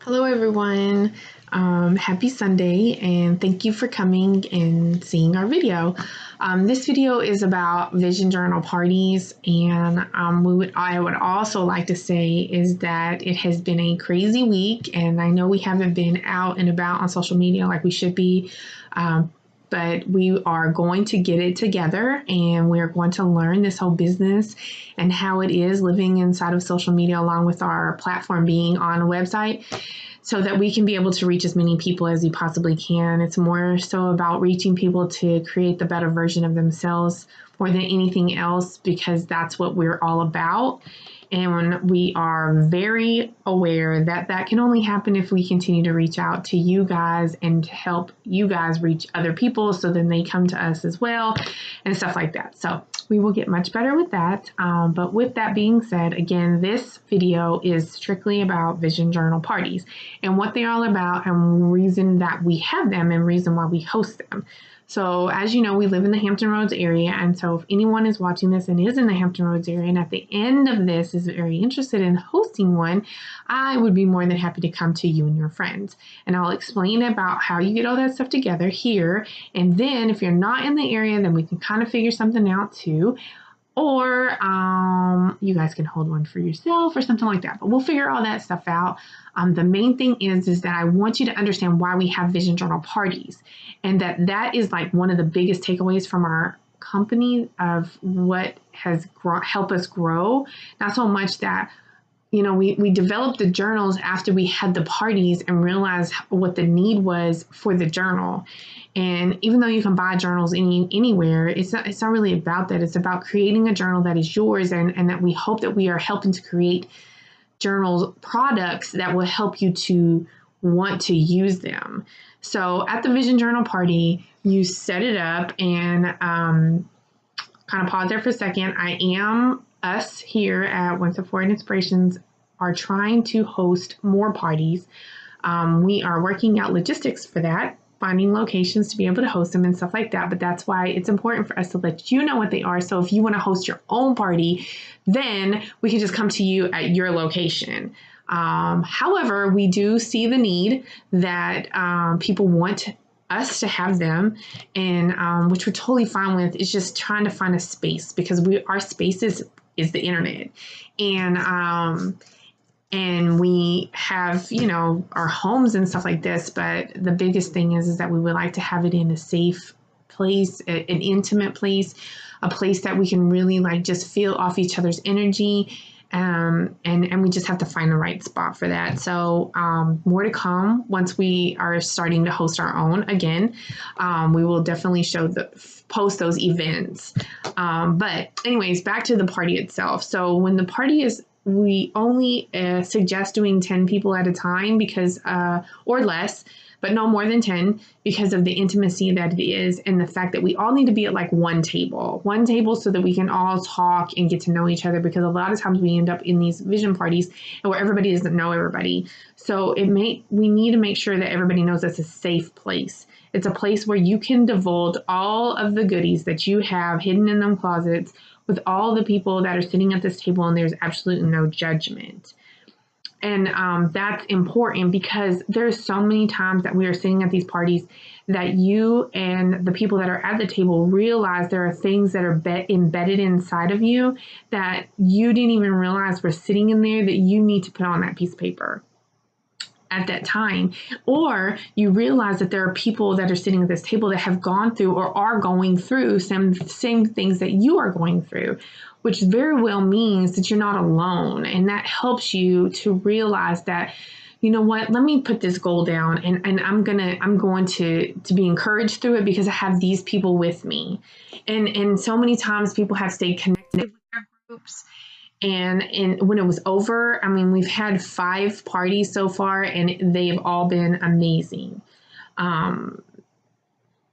Hello, everyone. Happy Sunday, and thank you for coming and seeing our video. This video is about vision journal parties, and I would also like to say is that it has been a crazy week, and I know we haven't been out and about on social media like we should be. But we are going to get it together, and we are going to learn this whole business and how it is living inside of social media, along with our platform being on a website, so that we can be able to reach as many people as we possibly can. It's more so about reaching people to create the better version of themselves more than anything else, because that's what we're all about. And we are very aware that that can only happen if we continue to reach out to you guys and to help you guys reach other people, so then they come to us as well and stuff like that. So we will get much better with that. But with that being said, again, this video is strictly about vision journal parties and what they're all about and reason that we have them and reason why we host them. So as you know, we live in the Hampton Roads area, and so if anyone is watching this and is in the Hampton Roads area and at the end of this is very interested in hosting one, I would be more than happy to come to you and your friends. And I'll explain about how you get all that stuff together here. And then if you're not in the area, then we can kind of figure something out too. Or you guys can hold one for yourself or something like that. But we'll figure all that stuff out. The main thing is that I want you to understand why we have vision journal parties, and that is like one of the biggest takeaways from our company of what has helped us grow. Not so much that, you know, we developed the journals after we had the parties and realized what the need was for the journal. And even though you can buy journals anywhere, it's not really about that. It's about creating a journal that is yours, and that we hope that we are helping to create journals products that will help you to want to use them. So at the vision journal party, you set it up, and kind of pause there for a second. Us here at One Step Forward Inspirations are trying to host more parties. We are working out logistics for that, finding locations to be able to host them and stuff like that. But that's why it's important for us to let you know what they are. So if you want to host your own party, then we can just come to you at your location. However, we do see the need that people want us to have them, and which we're totally fine with. It's just trying to find a space, because our space is the internet, and we have, you know, our homes and stuff like this. But the biggest thing is that we would like to have it in a safe place, an intimate place, a place that we can really like just feel off each other's energy. And we just have to find the right spot for that. So more to come once we are starting to host our own again. We will definitely post those events. But anyways, back to the party itself. So when the party is, we only suggest doing 10 people at a time, because or less, but no more than 10, because of the intimacy that it is, and the fact that we all need to be at like one table, so that we can all talk and get to know each other, because a lot of times we end up in these vision parties and where everybody doesn't know everybody. So we need to make sure that everybody knows it's a safe place. It's a place where you can divulge all of the goodies that you have hidden in them closets with all the people that are sitting at this table, and there's absolutely no judgment. And that's important, because there's so many times that we are sitting at these parties that you and the people that are at the table realize there are things that are embedded inside of you that you didn't even realize were sitting in there, that you need to put on that piece of paper at that time. Or you realize that there are people that are sitting at this table that have gone through or are going through some same things that you are going through, which very well means that you're not alone. And that helps you to realize that, you know what, let me put this goal down, and I'm going to be encouraged through it, because I have these people with me. And so many times people have stayed connected with their groups. And when it was over, I mean, we've had 5 parties so far, and they've all been amazing.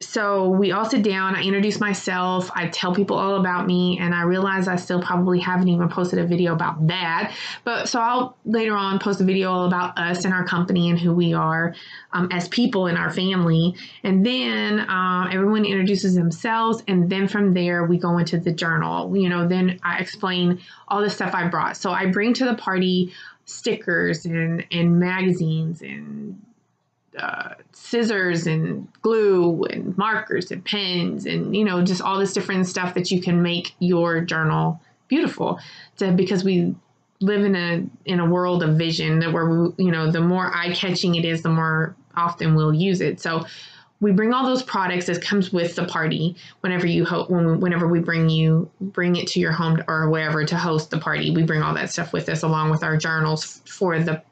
So we all sit down, I introduce myself, I tell people all about me, and I realize I still probably haven't even posted a video about that. But so I'll later on post a video all about us and our company and who we are as people in our family. And then everyone introduces themselves, and then from there we go into the journal. You know, then I explain all the stuff I brought. So I bring to the party stickers and magazines and scissors and glue and markers and pens and, you know, just all this different stuff that you can make your journal beautiful. Because we live in a world of vision that where we, you know, the more eye-catching it is, the more often we'll use it. So we bring all those products that comes with the party whenever we bring it to your home or wherever to host the party. We bring all that stuff with us along with our journals for the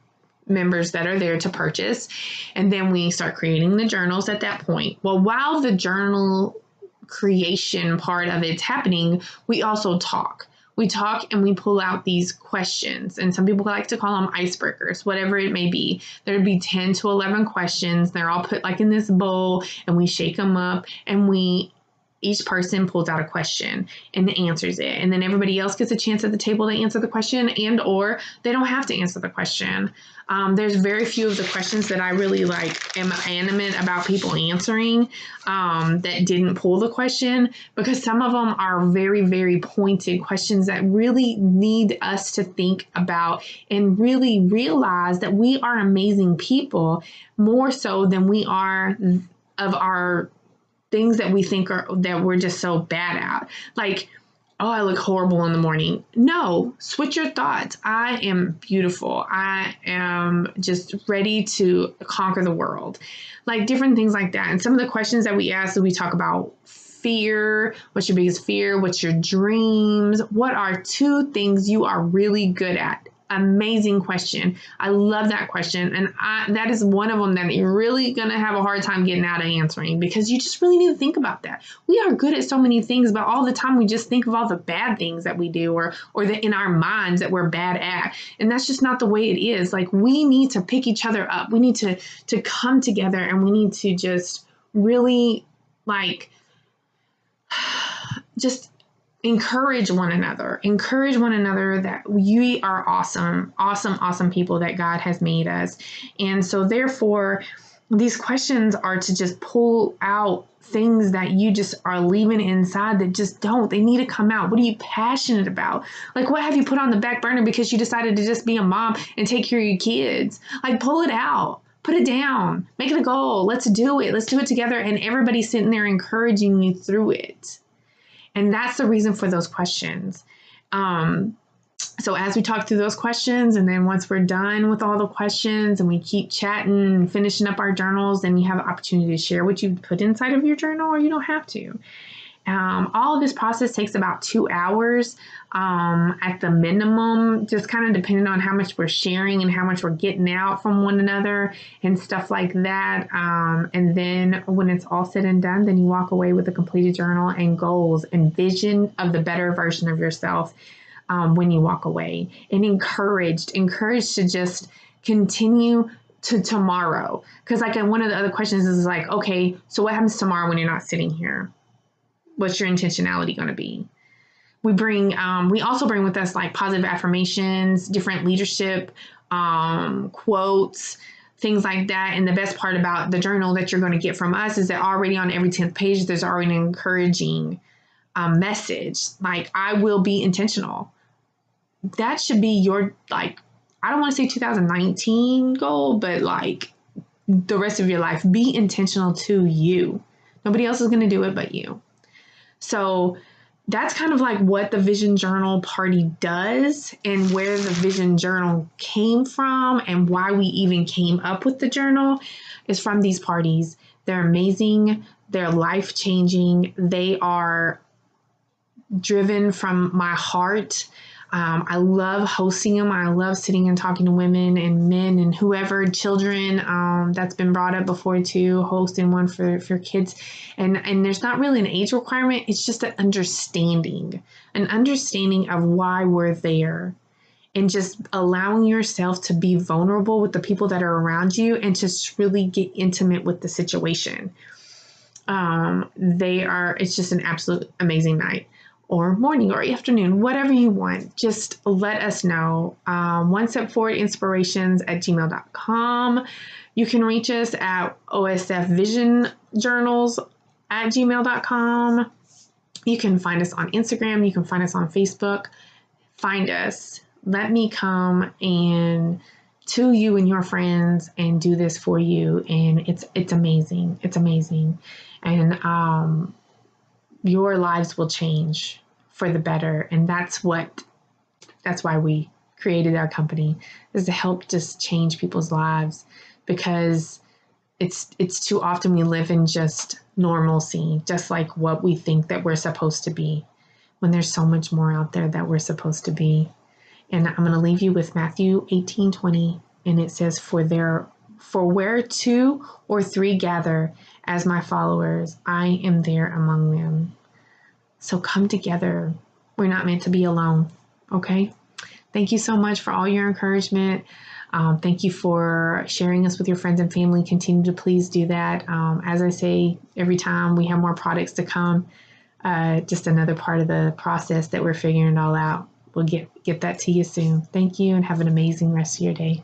members that are there to purchase. And then we start creating the journals at that point. Well, while the journal creation part of it's happening, we also talk. We talk and we pull out these questions, and some people like to call them icebreakers, whatever it may be. There'd be 10 to 11 questions. They're all put like in this bowl, and we shake them up, and each person pulls out a question and answers it. And then everybody else gets a chance at the table to answer the question, and or they don't have to answer the question. There's very few of the questions that I really am animate about people answering that didn't pull the question, because some of them are very, very pointed questions that really need us to think about and really realize that we are amazing people, more so than we are of our things that we think that we're just so bad at. Like, oh, I look horrible in the morning. No, switch your thoughts. I am beautiful. I am just ready to conquer the world. Like different things like that. And some of the questions that we ask, we talk about fear. What's your biggest fear? What's your dreams? What are 2 things you are really good at? Amazing question. I love that question. And that is one of them that you're really going to have a hard time getting out of answering, because you just really need to think about that. We are good at so many things, but all the time we just think of all the bad things that we do or that in our minds that we're bad at. And that's just not the way it is. Like, we need to pick each other up. We need to come together, and we need to just really just encourage one another that we are awesome people that God has made us. And so therefore, these questions are to just pull out things that you just are leaving inside that just they need to come out. What are you passionate about? Like, what have you put on the back burner because you decided to just be a mom and take care of your kids? Like, pull it out. Put it down. Make it a goal. Let's do it. Let's do it together. And everybody's sitting there encouraging you through it. And that's the reason for those questions. So as we talk through those questions, and then once we're done with all the questions and we keep chatting and finishing up our journals, then you have an opportunity to share what you put inside of your journal, or you don't have to. All of this process takes about 2 hours at the minimum, just kind of depending on how much we're sharing and how much we're getting out from one another and stuff like that. And then when it's all said and done, then you walk away with a completed journal and goals and vision of the better version of yourself when you walk away, and encouraged to just continue to tomorrow. Because one of the other questions is like, okay, so what happens tomorrow when you're not sitting here? What's your intentionality going to be? We also bring with us like positive affirmations, different leadership quotes, things like that. And the best part about the journal that you're going to get from us is that already on every 10th page, there's already an encouraging message. Like, I will be intentional. That should be your, I don't want to say 2019 goal, but the rest of your life. Be intentional to you. Nobody else is going to do it but you. So that's kind of like what the Vision Journal party does, and where the Vision Journal came from, and why we even came up with the journal is from these parties. They're amazing. They're life-changing. They are driven from my heart. I love hosting them. I love sitting and talking to women and men and whoever, children. That's been brought up before too, hosting one for kids. And there's not really an age requirement. It's just an understanding of why we're there, and just allowing yourself to be vulnerable with the people that are around you and just really get intimate with the situation. It's just an absolute amazing night, or morning or afternoon, whatever you want. Just let us know. onestepforwardinspirations@gmail.com. You can reach us at osfvisionjournals@gmail.com. You can find us on Instagram. You can find us on Facebook. Find us. let me come and to you and your friends and do this for you. And it's amazing. It's amazing. And your lives will change for the better. And that's why we created our company, is to help just change people's lives, because it's too often we live in just normalcy, just like what we think that we're supposed to be, when there's so much more out there that we're supposed to be. And I'm going to leave you with Matthew 18:20, and it says, For where 2 or 3 gather as my followers, I am there among them. So come together. We're not meant to be alone. Okay? Thank you so much for all your encouragement. Thank you for sharing us with your friends and family. Continue to please do that. As I say, every time we have more products to come, just another part of the process that we're figuring it all out. We'll get that to you soon. Thank you, and have an amazing rest of your day.